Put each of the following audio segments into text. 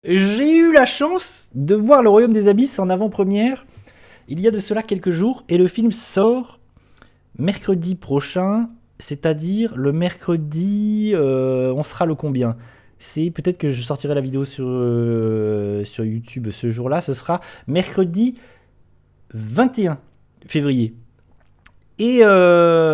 J'ai eu la chance de voir Le Royaume des Abysses en avant-première il y a de cela quelques jours et le film sort mercredi prochain, c'est-à-dire le mercredi, on sera le combien? C'est peut-être que je sortirai la vidéo sur YouTube ce jour-là, ce sera mercredi 21 février. Et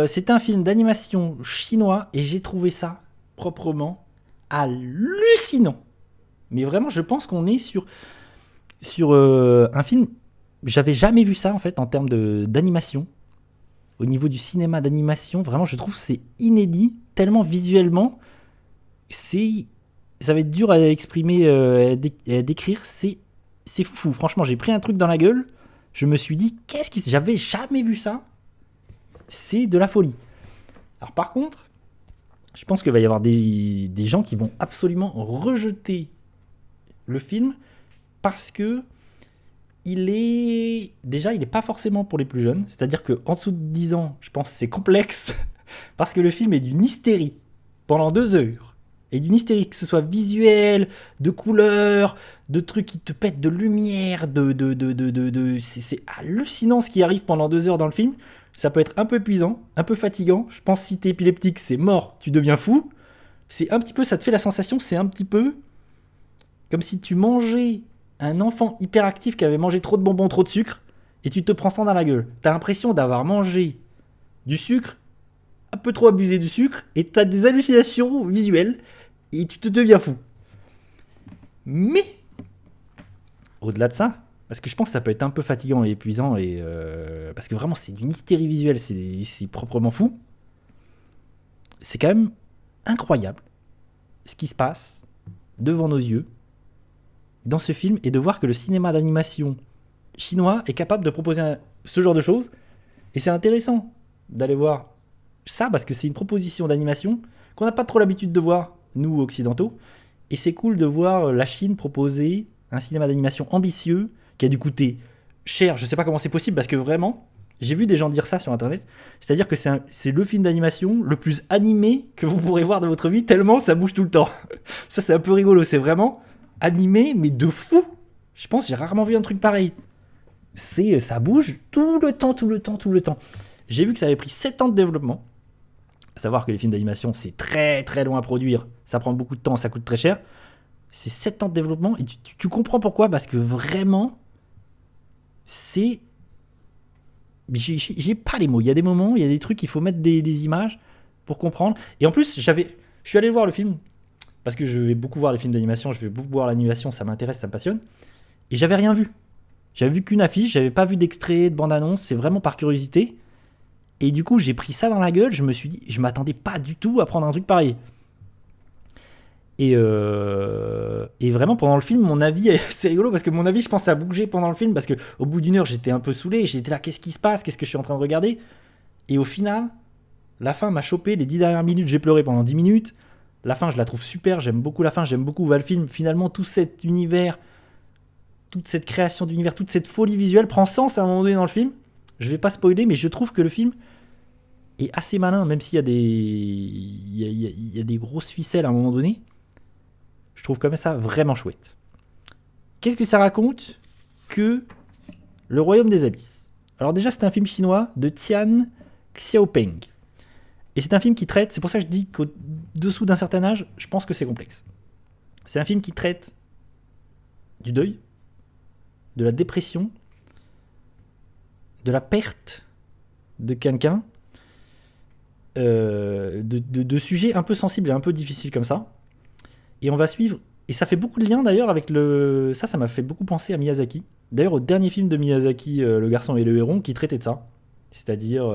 c'est un film d'animation chinois et j'ai trouvé ça proprement hallucinant. Mais vraiment, je pense qu'on est sur un film. J'avais jamais vu ça en fait en termes d'animation. Au niveau du cinéma d'animation, vraiment, je trouve que c'est inédit, tellement visuellement, c'est, ça va être dur à exprimer, à décrire. C'est fou. Franchement, j'ai pris un truc dans la gueule. Je me suis dit, j'avais jamais vu ça. C'est de la folie. Alors par contre, je pense qu'il va y avoir des gens qui vont absolument rejeter le film parce que il est pas forcément pour les plus jeunes. C'est-à-dire qu'en dessous de 10 ans, je pense que c'est complexe parce que le film est d'une hystérie pendant 2 heures. Et d'une hystérie, que ce soit visuelle, de couleurs, de trucs qui te pètent de lumière, c'est hallucinant ce qui arrive pendant 2 heures dans le film. Ça peut être un peu épuisant, un peu fatigant. Je pense que si t'es épileptique, c'est mort, tu deviens fou. C'est un petit peu, ça te fait la sensation, c'est un petit peu comme si tu mangeais un enfant hyperactif qui avait mangé trop de bonbons, trop de sucre, et tu te prends ça dans la gueule. T'as l'impression d'avoir mangé du sucre, un peu trop abusé du sucre, et t'as des hallucinations visuelles, et tu te deviens fou. Mais, au-delà de ça, parce que je pense que ça peut être un peu fatigant et épuisant, parce que vraiment c'est d'une hystérie visuelle, c'est proprement fou, c'est quand même incroyable ce qui se passe devant nos yeux dans ce film et de voir que le cinéma d'animation chinois est capable de proposer ce genre de choses. Et c'est intéressant d'aller voir ça parce que c'est une proposition d'animation qu'on n'a pas trop l'habitude de voir, nous occidentaux. Et c'est cool de voir la Chine proposer un cinéma d'animation ambitieux qui a dû coûter cher. Je sais pas comment c'est possible parce que vraiment, j'ai vu des gens dire ça sur internet. C'est-à-dire que c'est le film d'animation le plus animé que vous pourrez voir de votre vie, tellement ça bouge tout le temps. Ça, c'est un peu rigolo. C'est vraiment animé, mais de fou. Je pense que j'ai rarement vu un truc pareil. Ça bouge tout le temps, tout le temps, tout le temps. J'ai vu que ça avait pris 7 ans de développement. À savoir que les films d'animation, c'est très très long à produire. Ça prend beaucoup de temps, ça coûte très cher. C'est 7 ans de développement et tu comprends pourquoi. Parce que vraiment, c'est. J'ai pas les mots. Il y a des moments, il y a des trucs, il faut mettre des images pour comprendre. Et en plus, je suis allé voir le film. Parce que je vais beaucoup voir les films d'animation, je vais beaucoup voir l'animation, ça m'intéresse, ça me passionne. Et j'avais rien vu. J'avais vu qu'une affiche, j'avais pas vu d'extrait, de bande-annonce, c'est vraiment par curiosité. Et du coup, j'ai pris ça dans la gueule, je me suis dit, je m'attendais pas du tout à prendre un truc pareil. Et vraiment, pendant le film, mon avis, c'est rigolo parce que mon avis, je pense, a bougé pendant le film parce que au bout d'une heure, j'étais un peu saoulé, j'étais là, qu'est-ce qui se passe, qu'est-ce que je suis en train de regarder. Et au final, la fin m'a chopé, les 10 dernières minutes, j'ai pleuré pendant 10 minutes. La fin, je la trouve super, j'aime beaucoup la fin, j'aime beaucoup où va le film. Finalement, tout cet univers, toute cette création d'univers, toute cette folie visuelle prend sens à un moment donné dans le film. Je vais pas spoiler, mais je trouve que le film est assez malin, même s'il y a il y a des grosses ficelles à un moment donné. Je trouve comme ça vraiment chouette. Qu'est-ce que ça raconte que Le Royaume des Abysses? Alors déjà, c'est un film chinois de Tian Xiaopeng. Et c'est un film qui traite, c'est pour ça que je dis qu'au-dessous d'un certain âge, je pense que c'est complexe. C'est un film qui traite du deuil, de la dépression, de la perte de quelqu'un, de sujets un peu sensibles et un peu difficiles comme ça. Et on va suivre, et ça fait beaucoup de liens d'ailleurs avec le. Ça m'a fait beaucoup penser à Miyazaki. D'ailleurs, au dernier film de Miyazaki, Le garçon et le héron, qui traitait de ça. C'est-à-dire,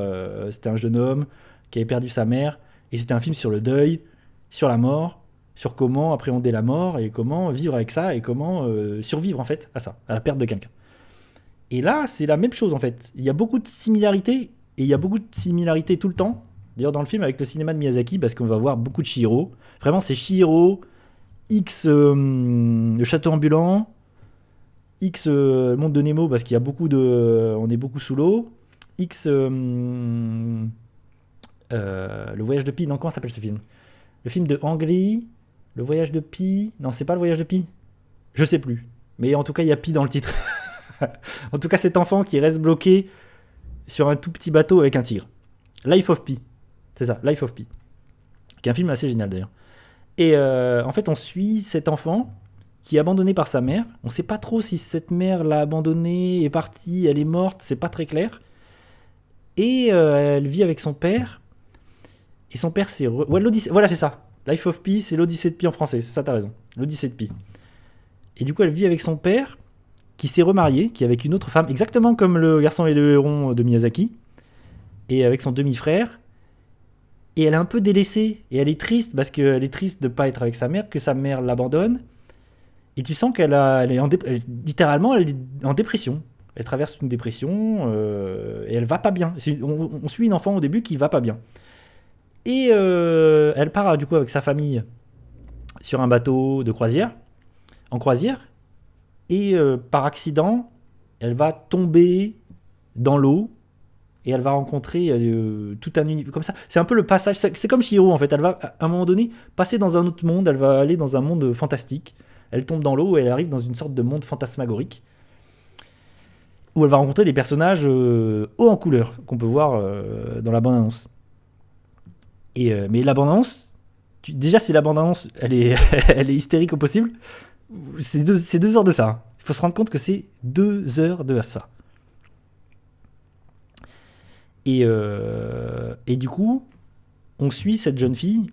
c'était un jeune homme qui avait perdu sa mère, et c'était un film sur le deuil, sur la mort, sur comment appréhender la mort, et comment vivre avec ça, et comment survivre en fait à ça, à la perte de quelqu'un. Et là, c'est la même chose en fait. Il y a beaucoup de similarités, et il y a beaucoup de similarités tout le temps. D'ailleurs, dans le film, avec le cinéma de Miyazaki, parce qu'on va voir beaucoup de Chihiro. Vraiment, c'est Chihiro, X le château ambulant, X le monde de Nemo, parce qu'il y a beaucoup de. On est beaucoup sous l'eau. X le voyage de Pi. Non, comment s'appelle ce film? Le film de Ang Lee, le voyage de Pi. Non, c'est pas le voyage de Pi. Je sais plus. Mais en tout cas, il y a Pi dans le titre. En tout cas, cet enfant qui reste bloqué sur un tout petit bateau avec un tigre. Life of Pi. C'est ça, Life of Pi. Qui est un film assez génial d'ailleurs. Et en fait, on suit cet enfant qui est abandonné par sa mère. On sait pas trop si cette mère l'a abandonné, est partie, elle est morte, c'est pas très clair. Et elle vit avec son père. Et son père, c'est... Ouais, l'Odyssée... Voilà, c'est ça. Life of Pi, c'est l'Odyssée de Pi en français. C'est ça, t'as raison. L'Odyssée de Pi. Et du coup, elle vit avec son père, qui s'est remarié, qui est avec une autre femme, exactement comme Le Garçon et le Héron de Miyazaki, et avec son demi-frère. Et elle est un peu délaissée, et elle est triste, parce qu'elle est triste de ne pas être avec sa mère, que sa mère l'abandonne. Et tu sens elle est littéralement, elle est en dépression. Elle traverse une dépression, et elle va pas bien. On suit une enfant au début qui va pas bien. Et elle part du coup avec sa famille sur un bateau de croisière, en croisière, et par accident, elle va tomber dans l'eau et elle va rencontrer tout un univers comme ça. C'est un peu le passage, c'est comme Chihiro en fait. Elle va à un moment donné passer dans un autre monde, elle va aller dans un monde fantastique. Elle tombe dans l'eau et elle arrive dans une sorte de monde fantasmagorique où elle va rencontrer des personnages hauts en couleur qu'on peut voir dans la bande-annonce. Mais la bande-annonce, déjà si la bande-annonce elle est, elle est hystérique au possible, c'est 2 heures de ça. Hein. Il faut se rendre compte que c'est 2 heures de ça. Et du coup, on suit cette jeune fille,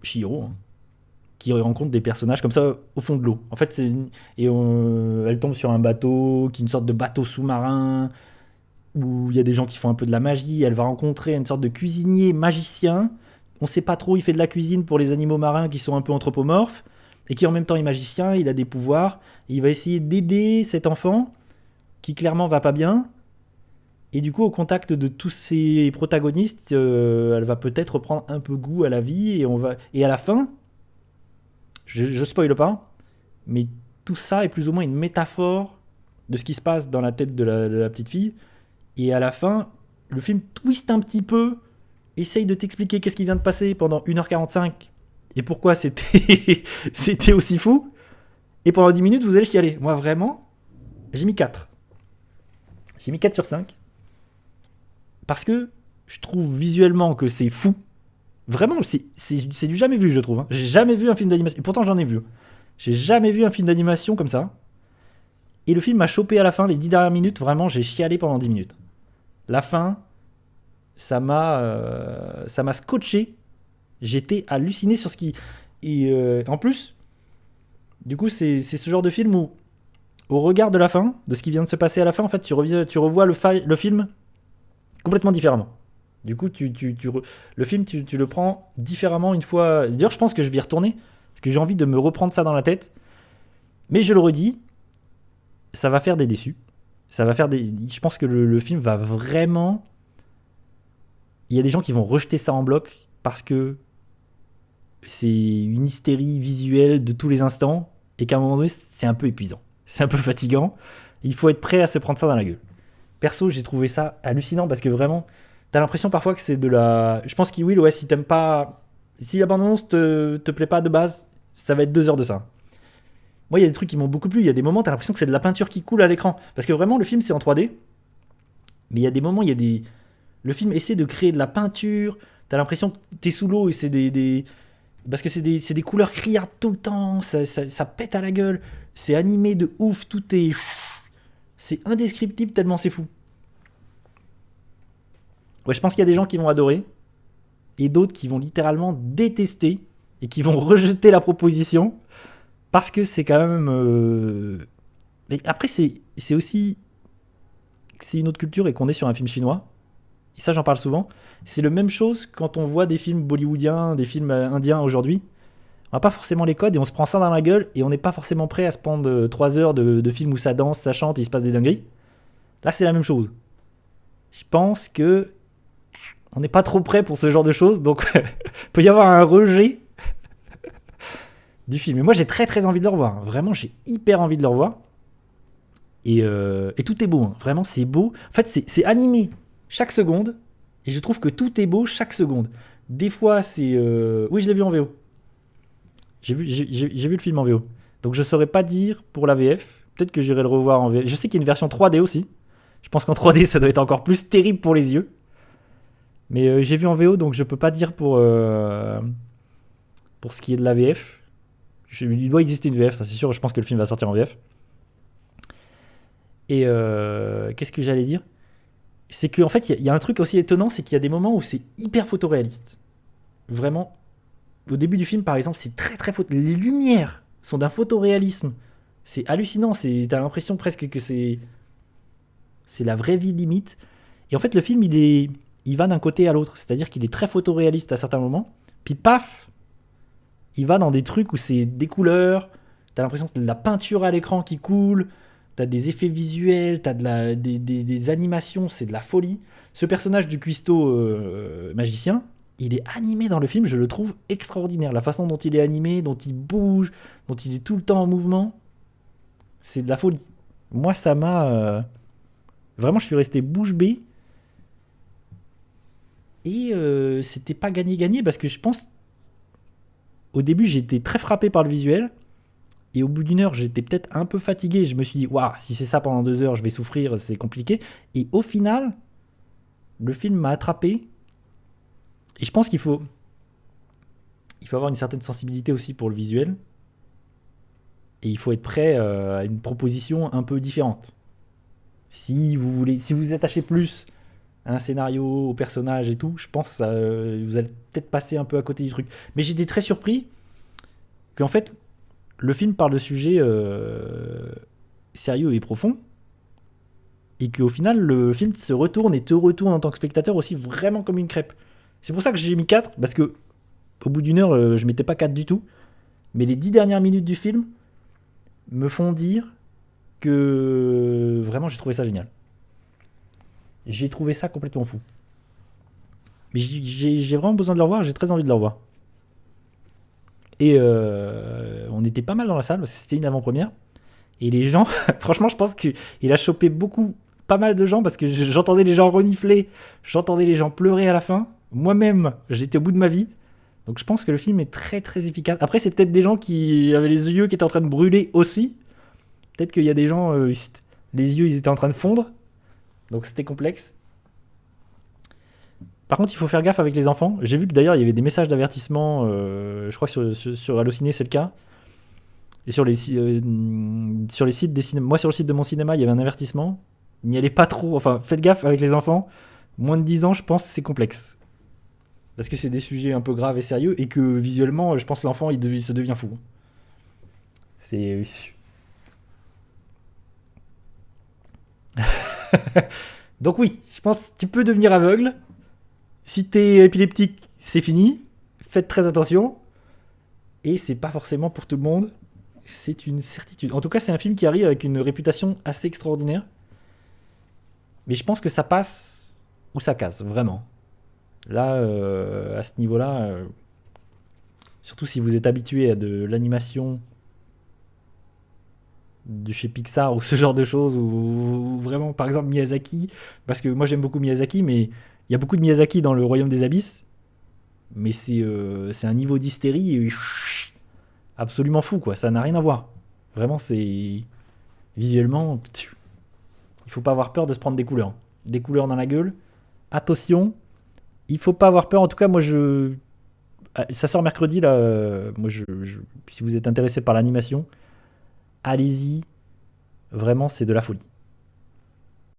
Chihiro, hein, qui rencontre des personnages comme ça au fond de l'eau. En fait, elle tombe sur un bateau, qui est une sorte de bateau sous-marin, où il y a des gens qui font un peu de la magie. Elle va rencontrer une sorte de cuisinier magicien. On sait pas trop, il fait de la cuisine pour les animaux marins qui sont un peu anthropomorphes, et qui en même temps est magicien, il a des pouvoirs, et il va essayer d'aider cet enfant, qui clairement va pas bien. Et du coup, au contact de tous ces protagonistes, elle va peut-être reprendre un peu goût à la vie, et à la fin, je spoile pas, mais tout ça est plus ou moins une métaphore de ce qui se passe dans la tête de la petite fille. Et à la fin, le film twiste un petit peu, essaye de t'expliquer qu'est-ce qui vient de passer pendant 1h45 et pourquoi c'était aussi fou. Et pendant 10 minutes, vous allez chialer. Moi, vraiment, j'ai mis 4. J'ai mis 4 sur 5. Parce que je trouve visuellement que c'est fou. Vraiment, c'est du jamais vu, je trouve. Hein. J'ai jamais vu un film d'animation. Et pourtant, j'en ai vu. J'ai jamais vu un film d'animation comme ça. Et le film m'a chopé à la fin, les 10 dernières minutes. Vraiment, j'ai chialé pendant 10 minutes. La fin, ça m'a scotché. J'étais halluciné sur ce qui... Et en plus, du coup, c'est ce genre de film où, au regard de la fin, de ce qui vient de se passer à la fin, en fait, tu revois le film complètement différemment. Du coup, le film, tu le prends différemment une fois. D'ailleurs, je pense que je vais y retourner, parce que j'ai envie de me reprendre ça dans la tête. Mais je le redis, ça va faire des déçus. Je pense que le film va vraiment... Il y a des gens qui vont rejeter ça en bloc, parce que c'est une hystérie visuelle de tous les instants, et qu'à un moment donné, c'est un peu épuisant. C'est un peu fatigant. Il faut être prêt à se prendre ça dans la gueule. Perso, j'ai trouvé ça hallucinant, parce que vraiment... T'as l'impression parfois que c'est de la... Je pense qu'il Will, ouais, si t'aimes pas... Si la bande-annonce te plaît pas de base, ça va être 2 heures de ça. Moi, il y a des trucs qui m'ont beaucoup plu. Il y a des moments, t'as l'impression que c'est de la peinture qui coule à l'écran. Parce que vraiment, le film, c'est en 3D. Mais il y a des moments, le film essaie de créer de la peinture. T'as l'impression que t'es sous l'eau et c'est parce que c'est des couleurs criardes tout le temps. Ça pète à la gueule. C'est animé de ouf. Tout est... C'est indescriptible tellement c'est fou. Ouais, je pense qu'il y a des gens qui vont adorer et d'autres qui vont littéralement détester et qui vont rejeter la proposition parce que c'est quand même... Mais après, c'est aussi... C'est une autre culture et qu'on est sur un film chinois. Et ça, j'en parle souvent. C'est la même chose quand on voit des films bollywoodiens, des films indiens aujourd'hui. On n'a pas forcément les codes et on se prend ça dans la gueule et on n'est pas forcément prêt à se prendre 3 heures de films où ça danse, ça chante et il se passe des dingueries. Là, c'est la même chose. Je pense que on n'est pas trop prêt pour ce genre de choses, donc il peut y avoir un rejet du film. Et moi, j'ai très très envie de le revoir. Vraiment, j'ai hyper envie de le revoir. Et tout est beau. Hein. Vraiment, c'est beau. En fait, c'est animé chaque seconde. Et je trouve que tout est beau chaque seconde. Des fois, c'est... Oui, je l'ai vu en VO. J'ai vu le film en VO. Donc je saurais pas dire pour la VF. Peut-être que j'irai le revoir en VF. Je sais qu'il y a une version 3D aussi. Je pense qu'en 3D, ça doit être encore plus terrible pour les yeux. Mais j'ai vu en VO, donc je peux pas dire pour ce qui est de la VF. Il doit exister une VF, ça c'est sûr. Je pense que le film va sortir en VF. Et qu'est-ce que j'allais dire? C'est qu'en fait, il y a un truc aussi étonnant, c'est qu'il y a des moments où c'est hyper photoréaliste. Vraiment. Au début du film, par exemple, c'est très très photo. Les lumières sont d'un photoréalisme. C'est hallucinant. T'as l'impression presque que c'est la vraie vie limite. Et en fait, le film, il va d'un côté à l'autre. C'est-à-dire qu'il est très photoréaliste à certains moments. Puis paf, il va dans des trucs où c'est des couleurs. T'as l'impression que c'est de la peinture à l'écran qui coule. T'as des effets visuels. T'as des animations. C'est de la folie. Ce personnage du cuistot magicien, il est animé dans le film. Je le trouve extraordinaire. La façon dont il est animé, dont il bouge, dont il est tout le temps en mouvement. C'est de la folie. Moi, ça m'a... Vraiment, je suis resté bouche bée. Et c'était pas gagné-gagné parce que je pense... Au début, j'étais très frappé par le visuel. Et au bout d'une heure, j'étais peut-être un peu fatigué. Je me suis dit, waouh, si c'est ça pendant 2 heures, je vais souffrir, c'est compliqué. Et au final, le film m'a attrapé. Et je pense qu'il faut avoir une certaine sensibilité aussi pour le visuel. Et il faut être prêt à une proposition un peu différente. Si vous vous attachez plus à un scénario, au personnage et tout, je pense que vous allez peut-être passer un peu à côté du truc. Mais j'étais très surpris qu'en fait, le film parle de sujets sérieux et profonds. Et qu'au final, le film se retourne et te retourne en tant que spectateur aussi vraiment comme une crêpe. C'est pour ça que j'ai mis 4, parce que au bout d'une heure, je mettais pas 4 du tout. Mais les 10 dernières minutes du film me font dire que vraiment j'ai trouvé ça génial. J'ai trouvé ça complètement fou. Mais j'ai vraiment besoin de le revoir, j'ai très envie de le revoir. Et on était pas mal dans la salle, parce que c'était une avant-première. Et les gens, franchement, je pense qu'il a chopé pas mal de gens, parce que j'entendais les gens renifler, j'entendais les gens pleurer à la fin. Moi-même, j'étais au bout de ma vie. Donc je pense que le film est très très efficace. Après, c'est peut-être des gens qui avaient les yeux qui étaient en train de brûler aussi. Peut-être qu'il y a des gens, les yeux ils étaient en train de fondre. Donc c'était complexe. Par contre, il faut faire gaffe avec les enfants. J'ai vu que d'ailleurs, il y avait des messages d'avertissement. Je crois que sur Allociné, c'est le cas. Et sur les sites des cinémas. Moi, sur le site de mon cinéma, il y avait un avertissement. N'y allez pas trop. Enfin, faites gaffe avec les enfants. Moins de 10 ans, je pense que c'est complexe. Parce que c'est des sujets un peu graves et sérieux. Et que visuellement, je pense que l'enfant, ça devient fou. C'est... Donc oui, je pense que tu peux devenir aveugle. Si t'es épileptique, c'est fini. Faites très attention. Et c'est pas forcément pour tout le monde. C'est une certitude. En tout cas, c'est un film qui arrive avec une réputation assez extraordinaire. Mais je pense que ça passe ou ça casse, vraiment. Là, à ce niveau-là, surtout si vous êtes habitué à de l'animation de chez Pixar ou ce genre de choses, ou vraiment, par exemple, Miyazaki, parce que moi j'aime beaucoup Miyazaki, mais il y a beaucoup de Miyazaki dans le Royaume des Abysses, mais c'est un niveau d'hystérie absolument fou, quoi. Ça n'a rien à voir. Vraiment, c'est... Visuellement, il faut pas avoir peur de se prendre des couleurs. Des couleurs dans la gueule. Attention, il faut pas avoir peur. En tout cas, moi, ça sort mercredi, là. Moi, si vous êtes intéressé par l'animation, allez-y. Vraiment, c'est de la folie.